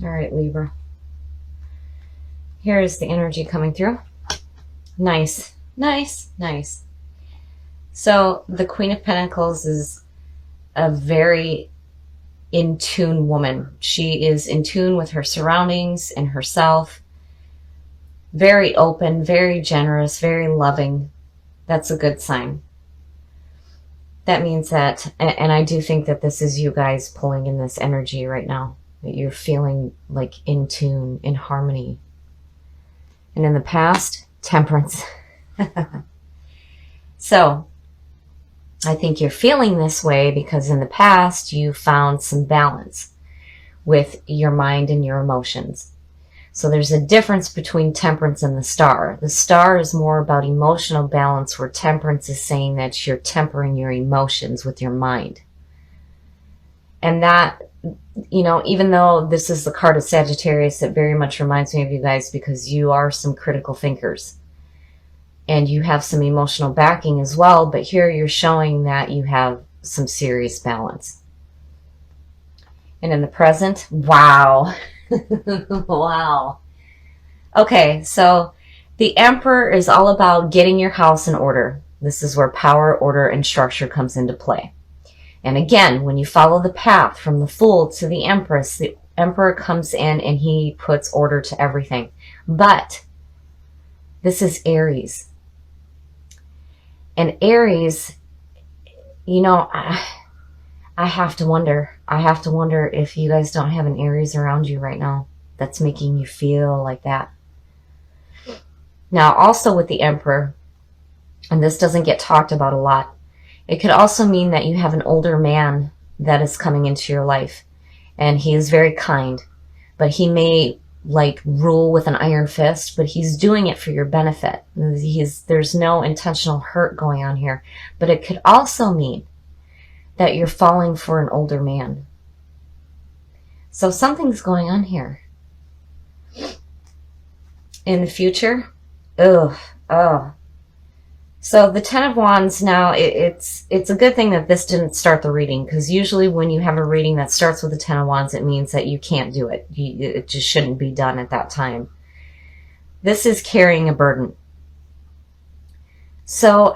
All right, Libra. Here is the energy coming through. Nice, nice, nice. So the Queen of Pentacles is a very in tune woman. She is in tune with her surroundings and herself. Very open, very generous, very loving. That's a good sign. That means that, and I do think that this is you guys pulling in this energy right now, that you're feeling like in tune, in harmony. And in the past, temperance. So I think you're feeling this way because in the past you found some balance with your mind and your emotions. So there's a difference between temperance and the star. The star is more about emotional balance, where temperance is saying that you're tempering your emotions with your mind. And that, you know, even though this is the card of Sagittarius, it very much reminds me of you guys because you are some critical thinkers. And you have some emotional backing as well, but here you're showing that you have some serious balance. And in the present, wow. Wow. Okay, so the Emperor is all about getting your house in order. This is where power, order, and structure comes into play. And again, when you follow the path from the Fool to the Empress, the Emperor comes in and he puts order to everything. But this is Aries. And Aries, you know, I have to wonder if you guys don't have an Aries around you right now that's making you feel like that. Now, also with the Emperor, and this doesn't get talked about a lot, it could also mean that you have an older man that is coming into your life. And he is very kind, but he may like rule with an iron fist, but he's doing it for your benefit. There's no intentional hurt going on here. But it could also mean that you're falling for an older man. So something's going on here. In the future, so the Ten of Wands now, it's a good thing that this didn't start the reading, because usually when you have a reading that starts with the Ten of Wands, it means that you can't do it. It just shouldn't be done at that time. This is carrying a burden. So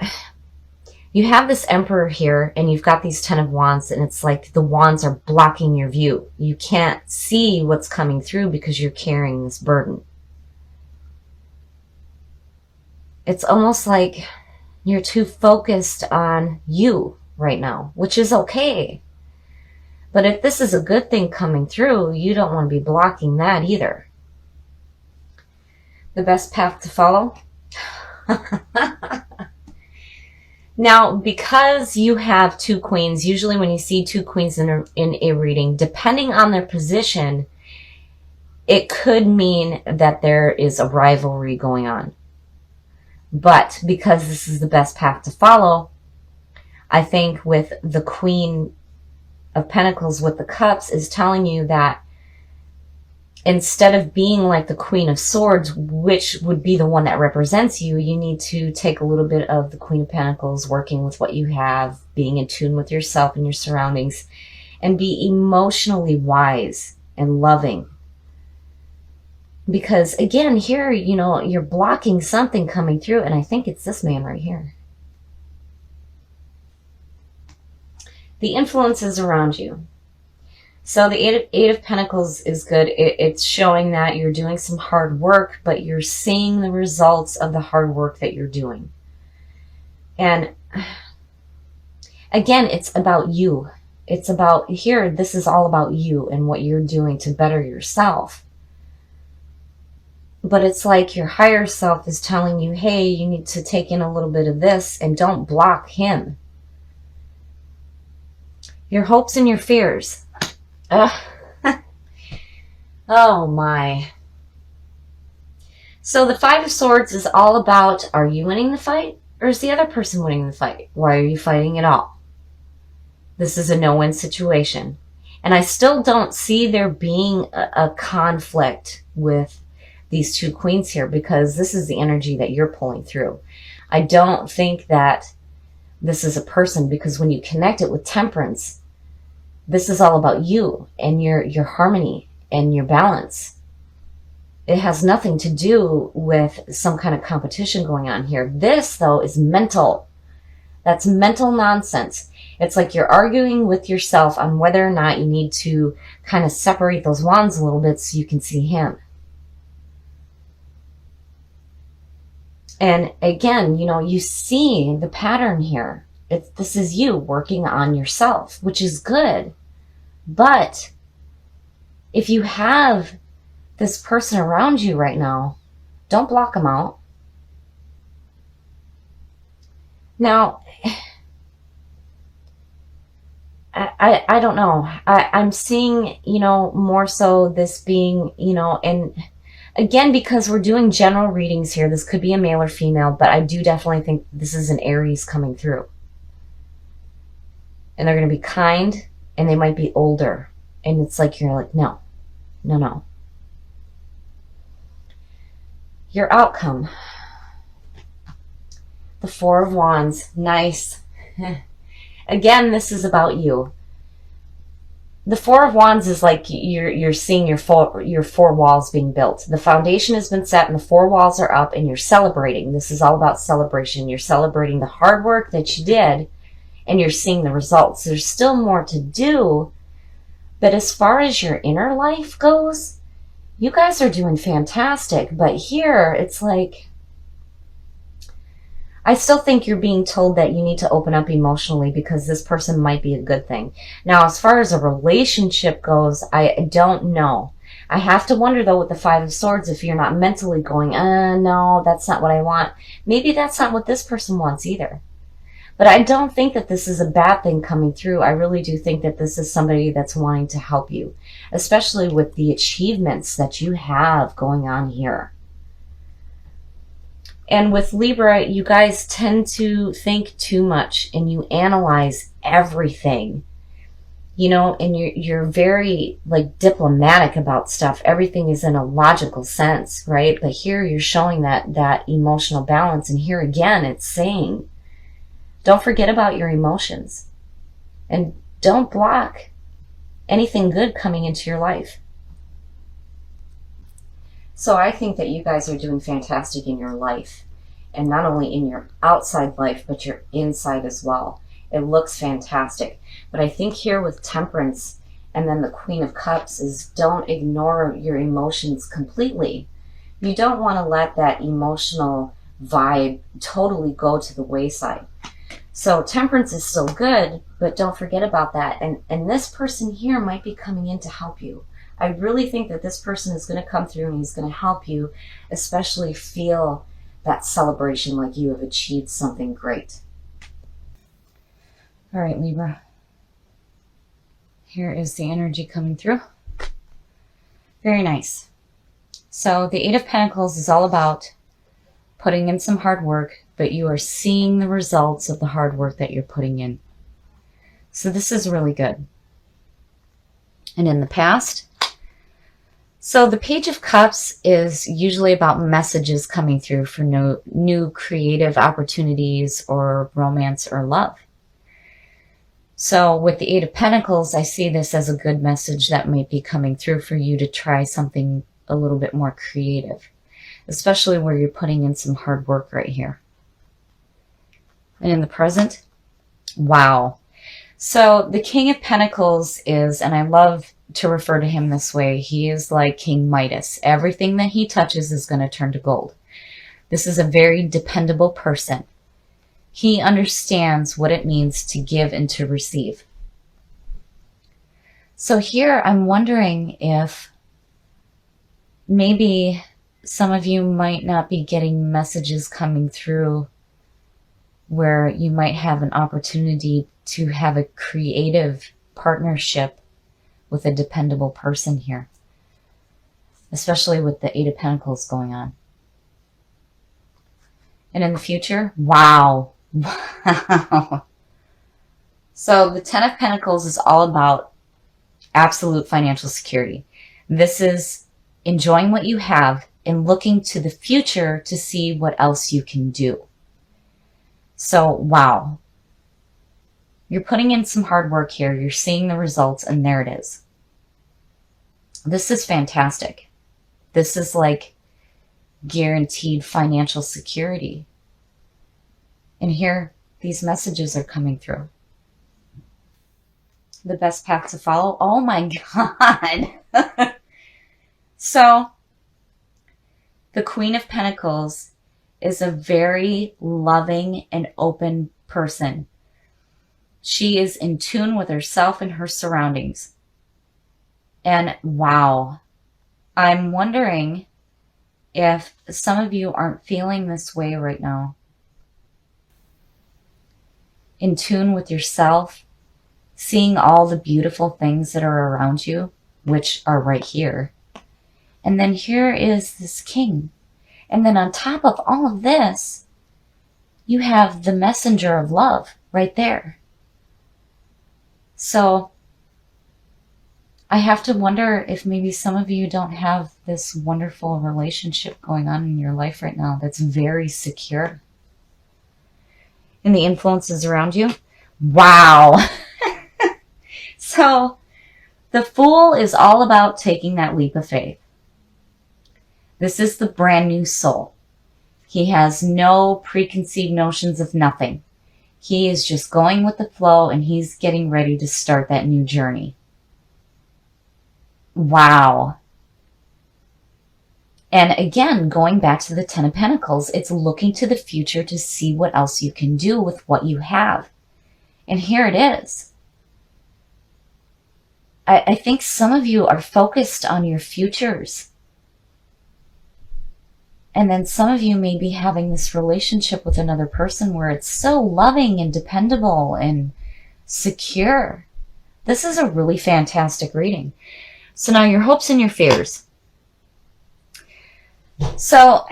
you have this Emperor here, and you've got these Ten of Wands, and it's like the wands are blocking your view. You can't see what's coming through because you're carrying this burden. It's almost like you're too focused on you right now, which is okay. But if this is a good thing coming through, you don't want to be blocking that either. The best path to follow? Now, because you have two queens, usually when you see two queens in a reading, depending on their position, it could mean that there is a rivalry going on. But because this is the best path to follow, I think with the Queen of Pentacles with the Cups is telling you that instead of being like the Queen of Swords, which would be the one that represents you, you need to take a little bit of the Queen of Pentacles, working with what you have, being in tune with yourself and your surroundings, and be emotionally wise and loving. Because again, here, you know, you're blocking something coming through, and I think it's this man right here. The influences around you. So the Eight of Pentacles is good. It's showing that you're doing some hard work, but you're seeing the results of the hard work that you're doing. And again, it's about you. It's about here, this is all about you and what you're doing to better yourself. But it's like your higher self is telling you, hey, you need to take in a little bit of this and don't block him. Your hopes and your fears. Oh my. So the Five of Swords is all about, are you winning the fight or is the other person winning the fight? Why are you fighting at all? This is a no-win situation. And I still don't see there being a conflict with these two queens here, because this is the energy that you're pulling through. I don't think that this is a person, because when you connect it with Temperance, this is all about you and your harmony and your balance. It has nothing to do with some kind of competition going on here. This, though, is mental. That's mental nonsense. It's like you're arguing with yourself on whether or not you need to kind of separate those wands a little bit so you can see him. And again, you know, you see the pattern here. This is you working on yourself, which is good. But if you have this person around you right now, don't block them out. Now, I don't know. I'm seeing, you know, more so this being, you know, and again, because we're doing general readings here, this could be a male or female, but I do definitely think this is an Aries coming through. And they're going to be kind, and they might be older. And it's like, you're like, no, no, no. Your outcome. The Four of Wands. Nice. Again, this is about you. The Four of Wands is like you're seeing your four walls being built. The foundation has been set and the four walls are up and you're celebrating. This is all about celebration. You're celebrating the hard work that you did and you're seeing the results. There's still more to do, but as far as your inner life goes, you guys are doing fantastic. But here, it's like, I still think you're being told that you need to open up emotionally because this person might be a good thing. Now, as far as a relationship goes, I don't know. I have to wonder, though, with the Five of Swords, if you're not mentally going, no, that's not what I want. Maybe that's not what this person wants either. But I don't think that this is a bad thing coming through. I really do think that this is somebody that's wanting to help you, especially with the achievements that you have going on here. And with Libra, you guys tend to think too much and you analyze everything, you know, and you're very like diplomatic about stuff. Everything is in a logical sense, right? But here you're showing that emotional balance. And here again, it's saying, don't forget about your emotions and don't block anything good coming into your life. So I think that you guys are doing fantastic in your life, and not only in your outside life, but your inside as well. It looks fantastic. But I think here with Temperance and then the Queen of Cups is don't ignore your emotions completely. You don't want to let that emotional vibe totally go to the wayside. So Temperance is still good, but don't forget about that. And this person here might be coming in to help you. I really think that this person is going to come through and he's going to help you, especially feel that celebration like you have achieved something great. All right, Libra. Here is the energy coming through. Very nice. So the Eight of Pentacles is all about putting in some hard work, but you are seeing the results of the hard work that you're putting in. So this is really good. And in the past, so the Page of Cups is usually about messages coming through for new creative opportunities or romance or love. So with the Eight of Pentacles, I see this as a good message that might be coming through for you to try something a little bit more creative, especially where you're putting in some hard work right here. And in the present, wow. So the King of Pentacles is, and I love to refer to him this way, he is like King Midas. Everything that he touches is going to turn to gold. This is a very dependable person. He understands what it means to give and to receive. So here I'm wondering if maybe some of you might not be getting messages coming through where you might have an opportunity to have a creative partnership with a dependable person here, especially with the Eight of Pentacles going on. And in the future, wow. Wow. So the Ten of Pentacles is all about absolute financial security. This is enjoying what you have and looking to the future to see what else you can do. So, wow. You're putting in some hard work here. You're seeing the results, and there it is. This is fantastic. This is like guaranteed financial security. And here, these messages are coming through. The best path to follow. Oh my God. So, the Queen of Pentacles is a very loving and open person. She is in tune with herself and her surroundings. And wow, I'm wondering if some of you aren't feeling this way right now. In tune with yourself, seeing all the beautiful things that are around you, which are right here. And then here is this king. And then on top of all of this, you have the messenger of love right there. So I have to wonder if maybe some of you don't have this wonderful relationship going on in your life right now that's very secure. And the influences around you. Wow. So the Fool is all about taking that leap of faith. This is the brand new soul. He has no preconceived notions of nothing. He is just going with the flow, and he's getting ready to start that new journey. Wow. And again, going back to the Ten of Pentacles, it's looking to the future to see what else you can do with what you have. And here it is. I think some of you are focused on your futures. And then some of you may be having this relationship with another person where it's so loving and dependable and secure. This is a really fantastic reading. So now your hopes and your fears. So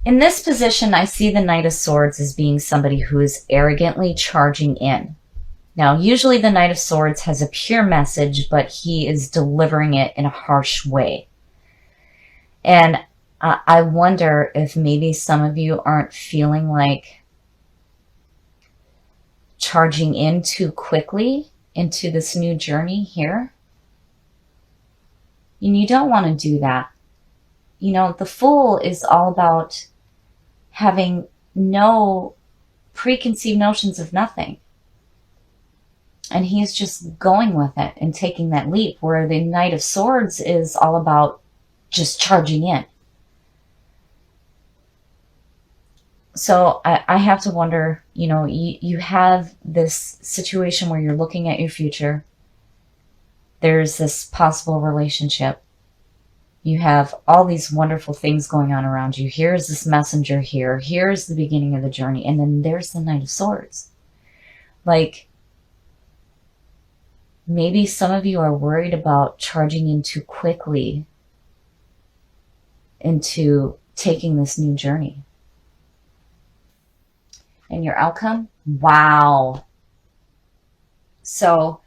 in this position, I see the Knight of Swords as being somebody who is arrogantly charging in. Now, usually the Knight of Swords has a pure message, but he is delivering it in a harsh way. And I wonder if maybe some of you aren't feeling like charging in too quickly into this new journey here. And you don't want to do that. You know, the Fool is all about having no preconceived notions of nothing. And he's just going with it and taking that leap, where the Knight of Swords is all about just charging in. So I have to wonder, you know, you have this situation where you're looking at your future. There's this possible relationship. You have all these wonderful things going on around you. Here's this messenger here. Here's the beginning of the journey. And then there's the Knight of Swords. Like, maybe some of you are worried about charging in too quickly into taking this new journey. And your outcome? Wow. So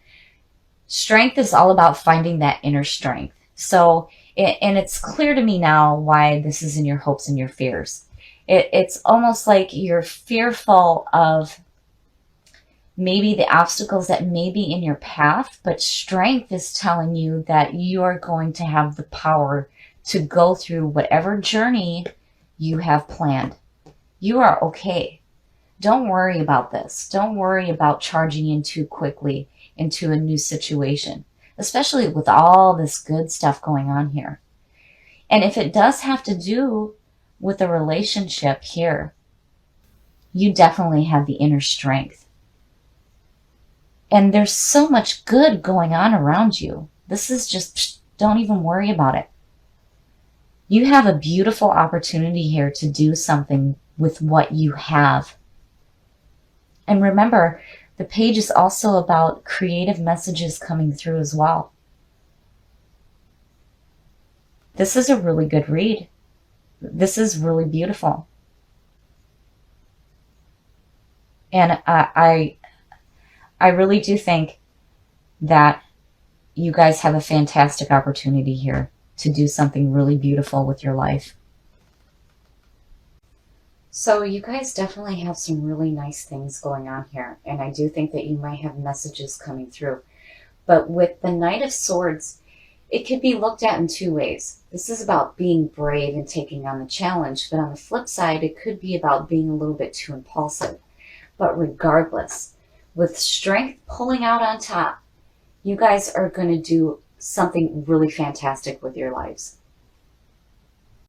strength is all about finding that inner strength. So, and it's clear to me now why this is in your hopes and your fears. It's almost like you're fearful of maybe the obstacles that may be in your path, but strength is telling you that you are going to have the power to go through whatever journey you have planned. You are okay. Don't worry about this. Don't worry about charging in too quickly into a new situation, especially with all this good stuff going on here. And if it does have to do with a relationship here, you definitely have the inner strength. And there's so much good going on around you. This is just, don't even worry about it. You have a beautiful opportunity here to do something with what you have. And remember, the page is also about creative messages coming through as well. This is a really good read. This is really beautiful. And I really do think that you guys have a fantastic opportunity here to do something really beautiful with your life. So you guys definitely have some really nice things going on here. And I do think that you might have messages coming through. But with the Knight of Swords, It could be looked at in two ways. This is about being brave and taking on the challenge, but on the flip side, it could be about being a little bit too impulsive. But regardless, with strength pulling out on top, you guys are going to do something really fantastic with your lives.